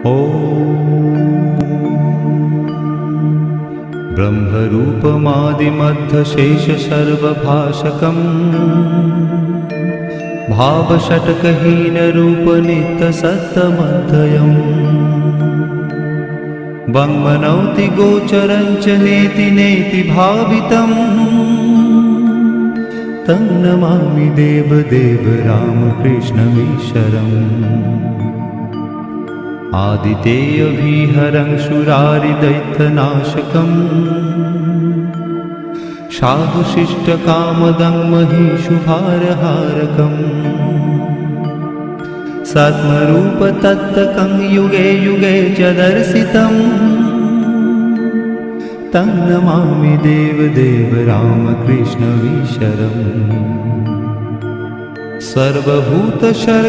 ब्रह्मरूपमादिमध्यशेषसर्वभाषकम् भावषट्कहीनरूपनित्यसत्तमध्ययम् वङ्मनौति गोचरञ्च नेति नेति भावितम् तं नमामि देवदेव रामकृष्णमीश्वरम् आदितेयविहरं शूरारिदैत्यनाशकम् साधुशिष्टकामदं महिषुभारहारकम् सत्मरूपतत्तकं युगे युगे च दर्शितम् तं नमामि देवदेव रामकृष्णमीश्वरम् सर्वभूतशर